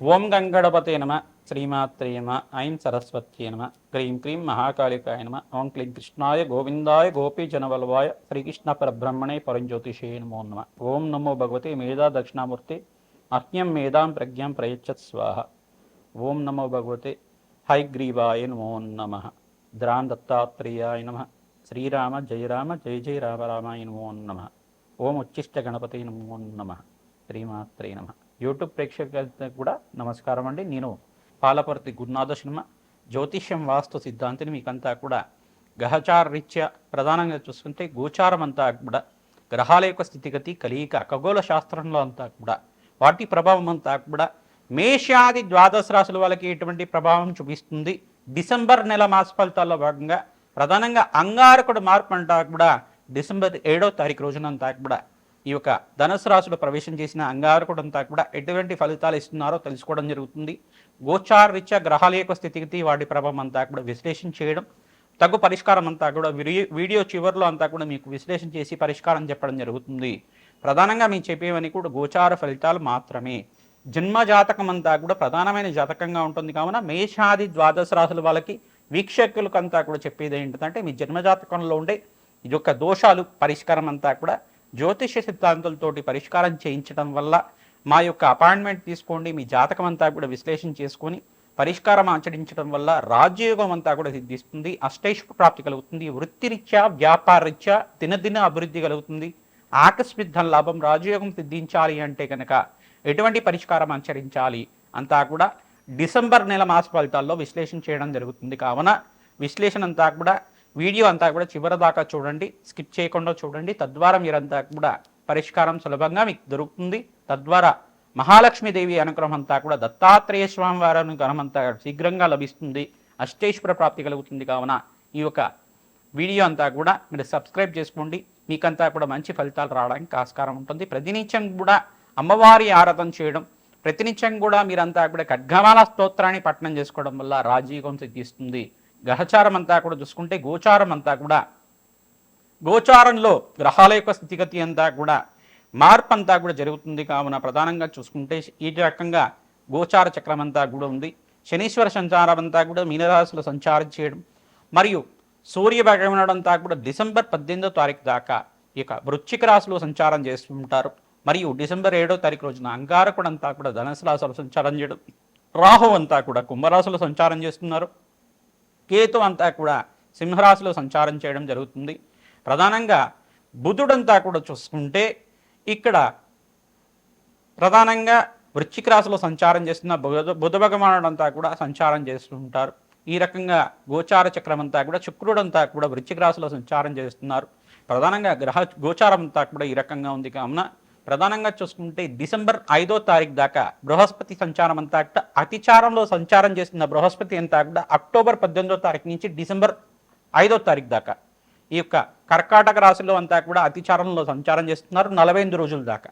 ఓం గంగణపతే నమ శ్రీమాత్రే నమ ఐం సరస్వత్యే నమ క్రీం క్రీం మహాకాళికాయ నమ ఓం క్లీం కృష్ణాయ గోవిందాయ గోపీజనవల్వాయ శ్రీకృష్ణ పరబ్రహ్మణే పరంజ్యోతిషే నమో నమ ఓం నమో భగవతే మేధా దక్షిణామూర్తి అహ్యం మేధాం ప్రజ్ఞాం ప్రయచ్చత్ స్వాహ ఓం నమో భగవతే హైగ్రీవాయ నమో నమ ద్రాన్ దత్తాత్రేయాయ నమ శ్రీరామ జయ రామ జయ జయ రామ రామాయ నమో నమ ఓం ఉచ్చిష్ట గణపతి నమో నమ శ్రీమాత్రే నమ యూట్యూబ్ ప్రేక్షకులకు కూడా నమస్కారం అండి. నేను పాలపర్తి గురునాథ శర్మ, జ్యోతిష్యం వాస్తు సిద్ధాంతిని. మీకంతా కూడా గ్రహచార రీత్యా ప్రధానంగా చూసుకుంటే గోచారం అంతా కూడా గ్రహాల యొక్క స్థితిగతి కలియిక ఖగోళ శాస్త్రంలో అంతా కూడా వాటి ప్రభావం అంతా కూడా మేషాది ద్వాదశ రాశుల వాళ్ళకి ఎటువంటి ప్రభావం చూపిస్తుంది. డిసెంబర్ నెల మాస ఫలితాల్లో భాగంగా ప్రధానంగా అంగారకుడు మార్పు అంతా కూడా డిసెంబర్ 7వ తారీఖు రోజునంతా కూడా ఈ యొక్క ధనుసు రాశిలో ప్రవేశం చేసిన అంగారకుడు అంతా కూడా ఎటువంటి ఫలితాలు ఇస్తున్నారో తెలుసుకోవడం జరుగుతుంది. గోచార రీత్యా గ్రహాల యొక్క స్థితిగతి వాటి ప్రభావం అంతా కూడా విశ్లేషణ చేయడం, తగు పరిష్కారం అంతా కూడా వీడియో చివరిలో అంతా కూడా మీకు విశ్లేషణ చేసి పరిష్కారం చెప్పడం జరుగుతుంది. ప్రధానంగా మేము చెప్పేవన్నీ కూడా గోచార ఫలితాలు మాత్రమే. జన్మ జాతకం అంతా కూడా ప్రధానమైన జాతకంగా ఉంటుంది కావున మేషాది ద్వాదశ రాశుల వాళ్ళకి వీక్షకులకంతా కూడా చెప్పేది ఏంటంటే మీ జన్మజాతకంలో ఉండే ఈ యొక్క దోషాలు పరిష్కారం అంతా కూడా జ్యోతిష్య సిద్ధాంతాలతోటి పరిష్కారం చేయించడం వల్ల మా యొక్క అపాయింట్మెంట్ తీసుకోండి, మీ జాతకం అంతా కూడా విశ్లేషణ చేసుకొని పరిష్కారం ఆచరించడం వల్ల రాజ్యయోగం అంతా కూడా సిద్ధిస్తుంది, అష్టైశ్వర్య ప్రాప్తి కలుగుతుంది, వృత్తిరీత్యా వ్యాపారరీత్యా దినదిన అభివృద్ధి కలుగుతుంది, ఆకస్మిక ధన లాభం. రాజయోగం సిద్ధించాలి అంటే కనుక ఎటువంటి పరిష్కారం ఆచరించాలి అంతా కూడా డిసెంబర్ నెల మాస ఫలితాల్లో విశ్లేషణ చేయడం జరుగుతుంది. కావున విశ్లేషణ అంతా కూడా వీడియో అంతా కూడా చివరి దాకా చూడండి, స్కిప్ చేయకుండా చూడండి. తద్వారా మీరంతా కూడా పరిష్కారం సులభంగా మీకు దొరుకుతుంది. తద్వారా మహాలక్ష్మీదేవి అనుగ్రహం అంతా కూడా దత్తాత్రేయ స్వామి వారి అనుగ్రహం అంతా శీఘ్రంగా లభిస్తుంది, అష్టైశ్వర ప్రాప్తి కలుగుతుంది. కావున ఈ యొక్క వీడియో అంతా కూడా మీరు సబ్స్క్రైబ్ చేసుకోండి, మీకంతా కూడా మంచి ఫలితాలు రావడానికి ఆస్కారం ఉంటుంది. ప్రతినిత్యం కూడా అమ్మవారి ఆరాధన చేయడం, ప్రతినిత్యం కూడా మీరంతా కూడా ఖడ్గమాల స్తోత్రాన్ని పఠనం చేసుకోవడం వల్ల రాజయోగం సిద్ధిస్తుంది. గ్రహచారం అంతా కూడా చూసుకుంటే గోచారం అంతా కూడా గోచారంలో గ్రహాల యొక్క స్థితిగతి అంతా కూడా మార్పు అంతా కూడా జరుగుతుంది. కావున ప్రధానంగా చూసుకుంటే ఈ రకంగా గోచార చక్రం అంతా కూడా ఉంది. శనీశ్వర సంచారం అంతా కూడా మీనరాశిలో సంచారం చేయడం మరియు సూర్య భగవానుడు అంతా కూడా డిసెంబర్ 18వ తారీఖు దాకా ఇక వృశ్చిక రాశిలో సంచారం చేస్తుంటారు. మరియు డిసెంబర్ 7వ తారీఖు రోజున అంగారకుడు అంతా కూడా ధనుసు రాశిలో సంచారం చేయడం, రాహు అంతా కూడా కుంభరాశిలో సంచారం చేస్తున్నారు, కేతు అంతా కూడా సింహరాశిలో సంచారం చేయడం జరుగుతుంది. ప్రధానంగా బుధుడంతా కూడా చూసుకుంటే ఇక్కడ ప్రధానంగా వృశ్చిక రాశిలో సంచారం చేస్తున్న బుధ భగవానుడు అంతా కూడా సంచారం చేస్తుంటారు. ఈ రకంగా గోచార చక్రం అంతా కూడా శుక్రుడంతా కూడా వృశ్చిక రాశిలో సంచారం చేస్తున్నారు. ప్రధానంగా గోచారం అంతా కూడా ఈ రకంగా ఉంది. కావున ప్రధానంగా చూసుకుంటే డిసెంబర్ 5వ తారీఖు దాకా బృహస్పతి సంచారం అంతా కూడా అతిచారంలో సంచారం చేస్తున్న బృహస్పతి అంతా కూడా అక్టోబర్ 18వ తారీఖు నుంచి డిసెంబర్ 5వ తారీఖు దాకా ఈ యొక్క కర్కాటక రాశిలో అంతా కూడా అతిచారంలో సంచారం చేస్తున్నారు 48 రోజుల దాకా.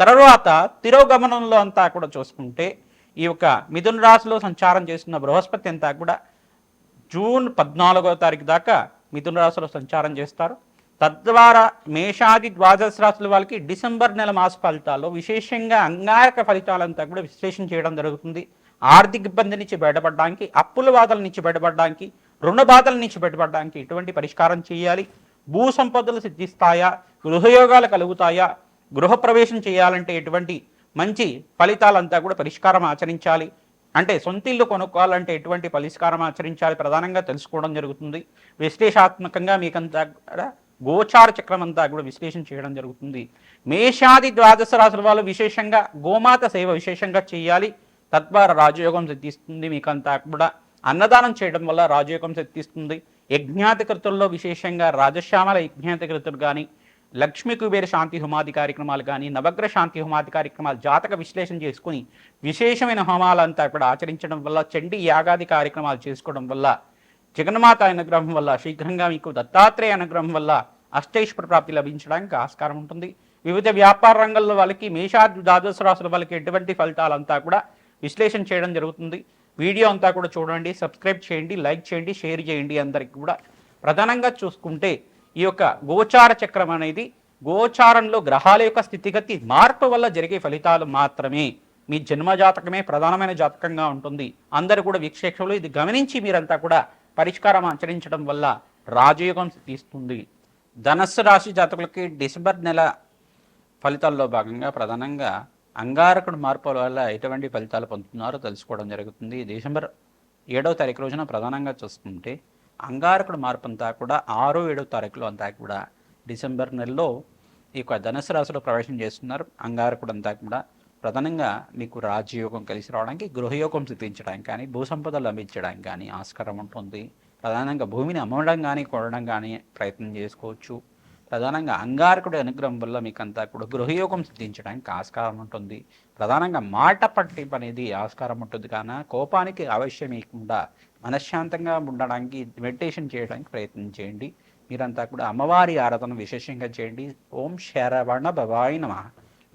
తర్వాత తిరోగమనంలో అంతా కూడా చూసుకుంటే ఈ యొక్క మిథున రాశిలో సంచారం చేస్తున్న బృహస్పతి అంతా కూడా జూన్ 14వ తారీఖు దాకా మిథున రాశిలో సంచారం చేస్తారు. తద్వారా మేషాది ద్వాదశ రాశుల వాళ్ళకి డిసెంబర్ నెల మాస ఫలితాల్లో విశేషంగా అంగారక ఫలితాలంతా కూడా విశ్లేషణ చేయడం జరుగుతుంది. ఆర్థిక ఇబ్బంది నుంచి బయటపడడానికి, అప్పుల బాధల నుంచి బయటపడడానికి, రుణ బాధల నుంచి బయటపడడానికి ఎటువంటి పరిష్కారం చేయాలి, భూ సంపదలు సిద్ధిస్తాయా, గృహయోగాలు కలుగుతాయా, గృహప్రవేశం చేయాలంటే ఎటువంటి మంచి ఫలితాలంతా కూడా పరిష్కారం ఆచరించాలి, అంటే సొంత ఇల్లు కొనుక్కోవాలంటే ఎటువంటి పరిష్కారం ఆచరించాలి ప్రధానంగా తెలుసుకోవడం జరుగుతుంది. విశ్లేషాత్మకంగా మీకంతా గోచార చక్రం అంతా కూడా విశ్లేషణ చేయడం జరుగుతుంది. మేషాది ద్వాదశ రాశుల వాళ్ళు విశేషంగా గోమాత సేవ విశేషంగా చేయాలి, తద్వారా రాజయోగం సిద్ధిస్తుంది. మీకంతా కూడా అన్నదానం చేయడం వల్ల రాజయోగం సిద్ధిస్తుంది. యజ్ఞాతికృతుల్లో విశేషంగా రాజశ్యామల యజ్ఞాతికృతులు కానీ, లక్ష్మీ కుబేర శాంతి హోమాది కార్యక్రమాలు కానీ, నవగ్రహ శాంతి హోమాది కార్యక్రమాలు జాతక విశ్లేషణ చేసుకుని విశేషమైన హోమాలంతా కూడా ఆచరించడం వల్ల, చండీ యాగాది కార్యక్రమాలు చేసుకోవడం వల్ల, జగన్మాత అనుగ్రహం వల్ల, శీఘ్రంగా మీకు దత్తాత్రేయ అనుగ్రహం వల్ల అష్టైశ్వర్య ప్రాప్తి లభించడానికి ఆస్కారం ఉంటుంది. వివిధ వ్యాపార రంగంలో వాళ్ళకి మేషాది ద్వాదశ రాశుల వాళ్ళకి ఎటువంటి ఫలితాలంతా కూడా విశ్లేషణ చేయడం జరుగుతుంది. వీడియో అంతా కూడా చూడండి, సబ్స్క్రైబ్ చేయండి, లైక్ చేయండి, షేర్ చేయండి. అందరికీ కూడా ప్రధానంగా చూసుకుంటే ఈ యొక్క గోచార చక్రం అనేది గోచారంలో గ్రహాల యొక్క స్థితిగతి మార్పు వల్ల జరిగే ఫలితాలు మాత్రమే. మీ జన్మ జాతకమే ప్రధానమైన జాతకంగా ఉంటుంది. అందరూ కూడా వీక్షకులు ఇది గమనించి మీరంతా కూడా పరిష్కారం ఆచరించడం వల్ల రాజయోగం తీస్తుంది. ధనస్సు రాశి జాతకులకి డిసెంబర్ నెల ఫలితాల్లో భాగంగా ప్రధానంగా అంగారకుడు మార్పుల వల్ల ఎటువంటి ఫలితాలు పొందుతున్నారో తెలుసుకోవడం జరుగుతుంది. డిసెంబర్ 7వ తారీఖు రోజున ప్రధానంగా చూసుకుంటే అంగారకుడు మార్పు అంతా కూడా 6, 7వ తారీఖులో అంతా కూడా డిసెంబర్ నెలలో ఈ యొక్క ధనుసు రాశిలో ప్రవేశం చేస్తున్నారు. అంగారకుడు అంతా కూడా ప్రధానంగా మీకు రాజయోగం కలిసి రావడానికి, గృహయోగం సిద్ధించడానికి కానీ, భూసంపద లభించడానికి కానీ ఆస్కారం ఉంటుంది. ప్రధానంగా భూమిని అమ్మడం కానీ కొనడం కానీ ప్రయత్నం చేసుకోవచ్చు. ప్రధానంగా అంగారకుడి అనుగ్రహం వల్ల మీకు అంతా కూడా గృహయోగం సిద్ధించడానికి ఆస్కారం ఉంటుంది. ప్రధానంగా మాట పట్టింపు అనేది ఆస్కారం ఉంటుంది. కానీ కోపానికి అవశ్యం లేకుండా మనశ్శాంతంగా ఉండడానికి మెడిటేషన్ చేయడానికి ప్రయత్నం చేయండి. మీరంతా కూడా అమ్మవారి ఆరాధన విశేషంగా చేయండి. ఓం శరవణ భవాయ నమః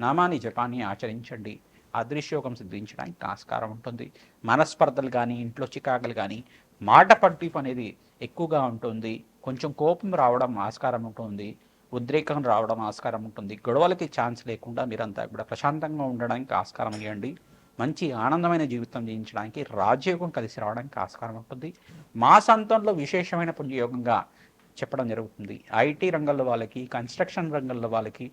నామాన్ని జపాన్ని ఆచరించండి. అదృశ్యోగం సిద్ధించడానికి ఆస్కారం ఉంటుంది. మనస్పర్ధలు కానీ, ఇంట్లో చికాకులు కానీ, మాట పట్టింపు అనేది ఎక్కువగా ఉంటుంది. కొంచెం కోపం రావడం ఆస్కారం ఉంటుంది. ఉద్రేకం రావడం ఆస్కారం ఉంటుంది. గొడవలకి ఛాన్స్ లేకుండా మీరంతా కూడా ప్రశాంతంగా ఉండడానికి ఆస్కారం ఇవ్వండి. మంచి ఆనందమైన జీవితం జీవించడానికి రాజయోగం కలిసి రావడానికి ఆస్కారం ఉంటుంది. మాసాంతంలో విశేషమైన పుణ్యయోగంగా చెప్పడం జరుగుతుంది. ఐటీ రంగంలో వాళ్ళకి, కన్స్ట్రక్షన్ రంగంలో వాళ్ళకి,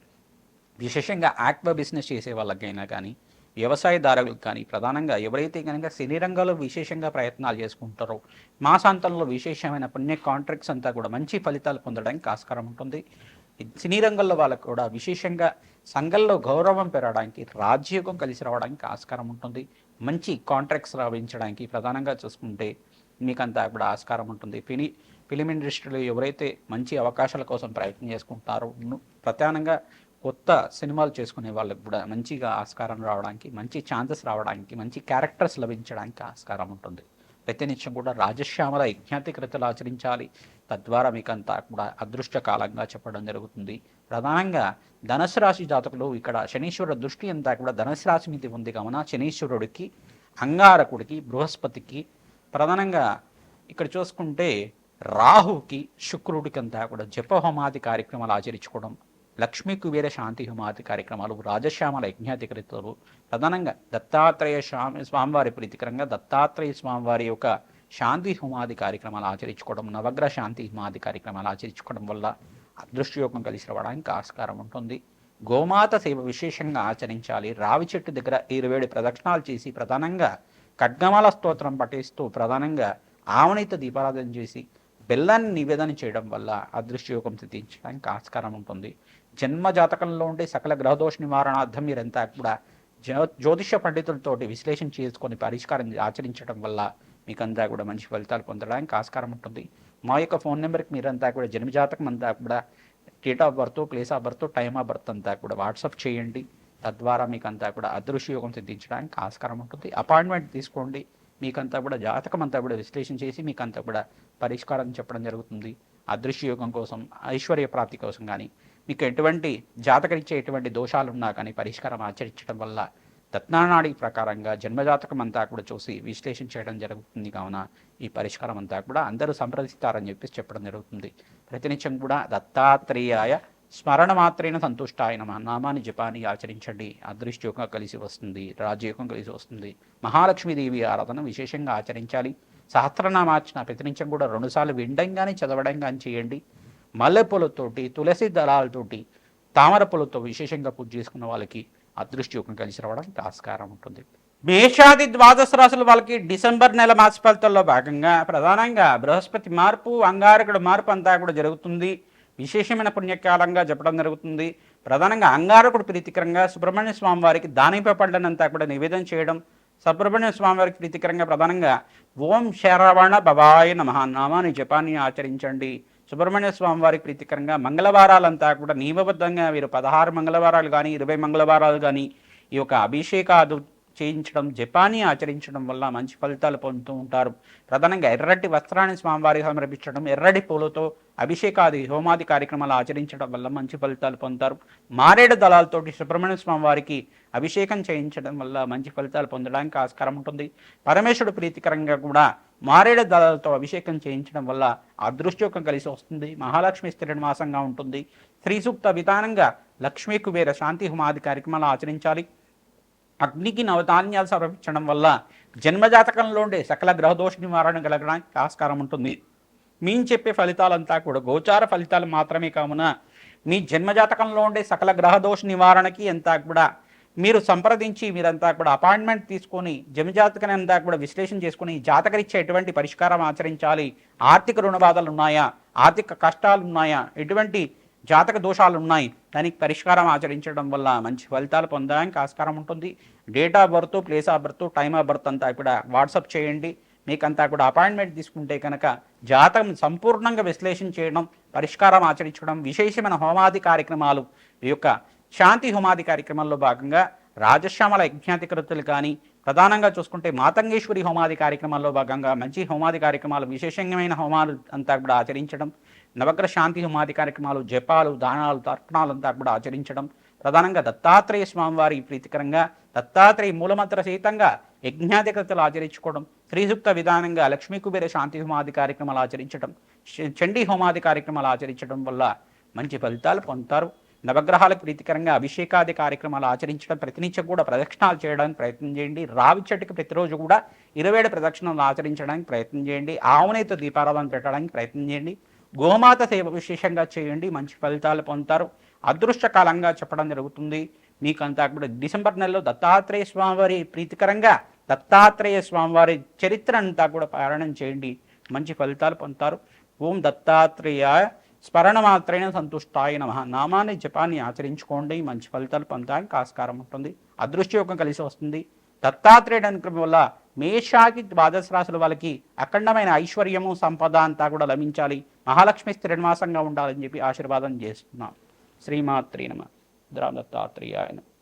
విశేషంగా ఆక్వా బిజినెస్ చేసే వాళ్ళకైనా కానీ, వ్యవసాయదారులకు కానీ, ప్రధానంగా ఎవరైతే కనుక సినీ రంగంలో విశేషంగా ప్రయత్నాలు చేసుకుంటారో మాసాంతంలో విశేషమైన పుణ్య కాంట్రాక్ట్స్ అంతా కూడా మంచి ఫలితాలు పొందడానికి ఆస్కారం ఉంటుంది. సినీ రంగంలో వాళ్ళకు కూడా విశేషంగా సంఘంలో గౌరవం పెరగడానికి, రాజ్యోగం కలిసి రావడానికి ఆస్కారం ఉంటుంది. మంచి కాంట్రాక్ట్స్ రావించడానికి ప్రధానంగా చూసుకుంటే మీకంతా కూడా ఆస్కారం ఉంటుంది. ఫిలిం ఇండస్ట్రీలో ఎవరైతే మంచి అవకాశాల కోసం ప్రయత్నం చేసుకుంటారో, ప్రధానంగా కొత్త సినిమాలు చేసుకునే వాళ్ళకి కూడా మంచిగా ఆస్కారం రావడానికి, మంచి ఛాన్సెస్ రావడానికి, మంచి క్యారెక్టర్స్ లభించడానికి ఆస్కారం ఉంటుంది. ప్రతినిత్యం కూడా రాజశ్యామల యజ్ఞాతికృతలు ఆచరించాలి. తద్వారా మీకంతా కూడా అదృష్టకాలంగా చెప్పడం జరుగుతుంది. ప్రధానంగా ధనుసు రాశి జాతకులు ఇక్కడ శనీశ్వరుడు దృష్టి అంతా కూడా ధనుసు రాశి మీద ఉంది కావున శనీశ్వరుడికి, అంగారకుడికి, బృహస్పతికి, ప్రధానంగా ఇక్కడ చూసుకుంటే రాహుకి, శుక్రుడికి అంతా కూడా జపహోమాది కార్యక్రమాలు ఆచరించుకోవడం, లక్ష్మీ కుబేర శాంతి హోమాది కార్యక్రమాలు, రాజశ్యామల యజ్ఞాతికృతలు, ప్రధానంగా దత్తాత్రేయ స్వామివారి ప్రీతికరంగా దత్తాత్రేయ స్వామివారి యొక్క శాంతి హోమాది కార్యక్రమాలు ఆచరించుకోవడం, నవగ్రహ శాంతి హోమాది కార్యక్రమాలు ఆచరించుకోవడం వల్ల అదృష్టయోగం కలిసి రావడానికి ఆస్కారం ఉంటుంది. గోమాత సేవ విశేషంగా ఆచరించాలి. రావి చెట్టు దగ్గర 27 ప్రదక్షిణాలు చేసి ప్రధానంగా ఖడ్గమాల స్తోత్రం పఠిస్తూ ప్రధానంగా ఆవనిత దీపారాధన చేసి బెల్లాన్ని నివేదన చేయడం వల్ల అదృష్టయోగం సిద్ధించడానికి ఆస్కారం ఉంటుంది. జన్మ జాతకంలో ఉండే సకల గ్రహదోష నివారణార్థం మీరంతా కూడా జ్యోతిష పండితులతోటి విశ్లేషణ చేసుకొని పరిష్కారం ఆచరించడం వల్ల మీకంతా కూడా మంచి ఫలితాలు పొందడానికి ఆస్కారం ఉంటుంది. మా యొక్క ఫోన్ నెంబర్కి మీరంతా కూడా జన్మజాతకం అంతా కూడా date of birth, place of birth, time of birth అంతా కూడా వాట్సాప్ చేయండి. తద్వారా మీకంతా కూడా అదృష్టయోగం సిద్ధించడానికి ఆస్కారం ఉంటుంది. అపాయింట్మెంట్ తీసుకోండి. మీకంతా కూడా జాతకం అంతా కూడా విశ్లేషణ చేసి మీకంతా కూడా పరిష్కారం చెప్పడం జరుగుతుంది. అదృష్టయోగం కోసం, ఐశ్వర్య ప్రాప్తి కోసం కానీ, మీకు ఎటువంటి జాతకరీత్యా ఎటువంటి దోషాలు ఉన్నా కానీ పరిష్కారం ఆచరించడం వల్ల రత్నానాడి ప్రకారంగా జన్మజాతకం అంతా కూడా చూసి విశ్లేషణ చేయడం జరుగుతుంది. కావున ఈ పరిష్కారం అంతా కూడా అందరూ సంప్రదిస్తారని చెప్పేసి చెప్పడం జరుగుతుంది. ప్రతినిత్యం కూడా దత్తాత్రేయాయ స్మరణ మాత్రేన సంతుష్టాయ నమః నామాన్ని జపాన్ని ఆచరించండి. అదృష్టయోగం కలిసి వస్తుంది, రాజయోగం కలిసి వస్తుంది. మహాలక్ష్మీదేవి ఆరాధన విశేషంగా ఆచరించాలి. సహస్రనామార్చన ప్రతినిత్యం కూడా 2 సార్లు వినడం కానీ చదవడం కానీ చేయండి. మల్లెపూలతోటి, తులసి దళాలతోటి, తామర పూలతో విశేషంగా పూజ చేసుకున్న వాళ్ళకి అదృష్టయోగం కలిసి రావడానికి ఆస్కారం ఉంటుంది. మేషాది ద్వాదశ రాశుల వాళ్ళకి డిసెంబర్ నెల మాస ఫలితాల్లో భాగంగా ప్రధానంగా బృహస్పతి మార్పు, అంగారకుడు మార్పు అంతా కూడా జరుగుతుంది. విశేషమైన పుణ్యకాలంగా చెప్పడం జరుగుతుంది. ప్రధానంగా అంగారకుడు ప్రీతికరంగా సుబ్రహ్మణ్య స్వామి వారికి దానిపై పడ్డనంతా కూడా నివేదన చేయడం, సుబ్రహ్మణ్య స్వామి వారికి ప్రీతికరంగా ప్రధానంగా ఓం శరవణ భవాయ నమః నామాన్ని జపాన్ని ఆచరించండి. సుబ్రహ్మణ్య స్వామి వారికి ప్రీతికరంగా మంగళవారాలంతా కూడా నియమబద్ధంగా వీరు 16 మంగళవారాలు కానీ 20 మంగళవారాలు కానీ ఈ యొక్క అభిషేకాలు చేయించడం, జపాన్ని ఆచరించడం వల్ల మంచి ఫలితాలు పొందుతూ ఉంటారు. ప్రధానంగా ఎర్రటి వస్త్రాన్ని స్వామివారికి సమర్పించడం, ఎర్రటి పూలతో అభిషేకాది హోమాది కార్యక్రమాలు ఆచరించడం వల్ల మంచి ఫలితాలు పొందుతారు. మారేడు దళాలతోటి సుబ్రహ్మణ్య స్వామి వారికి అభిషేకం చేయించడం వల్ల మంచి ఫలితాలు పొందడానికి ఆస్కారం ఉంటుంది. పరమేశ్వరుడు ప్రీతికరంగా కూడా మారేడు దళాలతో అభిషేకం చేయించడం వల్ల అదృష్టయోగం కలిసి వస్తుంది. మహాలక్ష్మి స్థిర నివాసంగా ఉంటుంది. శ్రీ సూక్త విధానంగా లక్ష్మీ కుబేర శాంతి హోమాది కార్యక్రమాలు ఆచరించాలి. అగ్నికి నవధాన్యాలు సమర్పించడం వల్ల జన్మజాతకంలో ఉండే సకల గ్రహదోష నివారణ కలగడానికి ఆస్కారం ఉంటుంది. మేము చెప్పే ఫలితాలంతా కూడా గోచార ఫలితాలు మాత్రమే కావున మీ జన్మజాతకంలో ఉండే సకల గ్రహదోష నివారణకి అంతా కూడా మీరు సంప్రదించి మీరంతా కూడా అపాయింట్మెంట్ తీసుకొని జన్మజాతకాన్ని అంతా కూడా విశ్లేషణ చేసుకుని జాతకరీత్యా ఎటువంటి పరిష్కారం ఆచరించాలి, ఆర్థిక రుణ బాధలు ఉన్నాయా, ఆర్థిక కష్టాలు ఉన్నాయా, ఎటువంటి జాతక దోషాలు ఉన్నాయి, దానికి పరిష్కారం ఆచరించడం వల్ల మంచి ఫలితాలు పొందడానికి ఆస్కారం ఉంటుంది. Date of birth, place of birth, time of birth అంతా కూడా వాట్సాప్ చేయండి. మీకంతా కూడా అపాయింట్మెంట్ తీసుకుంటే కనుక జాతకం సంపూర్ణంగా విశ్లేషణ చేయడం, పరిష్కారం ఆచరించడం, విశేషమైన హోమాది కార్యక్రమాలు, ఈ యొక్క శాంతి హోమాది కార్యక్రమాల్లో భాగంగా రాజశ్యామల యజ్ఞాధికృతులు కానీ, ప్రధానంగా చూసుకుంటే మాతంగేశ్వరి హోమాది కార్యక్రమాల్లో భాగంగా మంచి హోమాది కార్యక్రమాలు, విశేషమైన హోమాలు అంతా కూడా ఆచరించడం, నవగ్రహ శాంతి హోమాది కార్యక్రమాలు, జపాలు, దానాలు, తర్పణాలు అంతా కూడా ఆచరించడం, ప్రధానంగా దత్తాత్రేయ స్వామివారి ప్రీతికరంగా దత్తాత్రేయ మూలమంత్ర సహితంగా యజ్ఞాధికృతులు ఆచరించుకోవడం, శ్రీసూక్త విధానంగా లక్ష్మీ కుబేర శాంతి హోమాది కార్యక్రమాలు ఆచరించడం, చండీ హోమాది కార్యక్రమాలు ఆచరించడం వల్ల మంచి ఫలితాలు పొందుతారు. నవగ్రహాలకు ప్రీతికరంగా అభిషేకాది కార్యక్రమాలు ఆచరించడం, ప్రతినిత్యం కూడా ప్రదక్షిణాలు చేయడానికి ప్రయత్నం చేయండి. రావి చెట్టుకి ప్రతిరోజు కూడా 27 ప్రదక్షిణాలు ఆచరించడానికి ప్రయత్నం చేయండి. ఆవునేతో దీపారాధన పెట్టడానికి ప్రయత్నం చేయండి. గోమాత సేవ విశేషంగా చేయండి, మంచి ఫలితాలు పొందుతారు. అదృష్టకాలంగా చెప్పడం జరుగుతుంది. మీకంతా కూడా డిసెంబర్ నెలలో దత్తాత్రేయ స్వామివారి ప్రీతికరంగా దత్తాత్రేయ స్వామివారి చరిత్ర అంతా కూడా పారాయణం చేయండి, మంచి ఫలితాలు పొందుతారు. ఓం దత్తాత్రేయ స్మరణ మాత్రైన సంతుష్టాయ నమః నామాన్ని జపాన్ని ఆచరించుకోండి, మంచి ఫలితాలు పొందడానికి ఆస్కారం ఉంటుంది. అదృష్టయోగం కలిసి వస్తుంది. దత్తాత్రేయుడు అనుగ్రహం వల్ల మేషాకి ద్వాదశ రాశుల వాళ్ళకి అఖండమైన ఐశ్వర్యము, సంపద అంతా కూడా లభించాలి, మహాలక్ష్మి స్థిరనివాసంగా ఉండాలని చెప్పి ఆశీర్వాదం చేస్తున్నాం. శ్రీమాత్రే నమః. దత్తాత్రేయాయ నమః.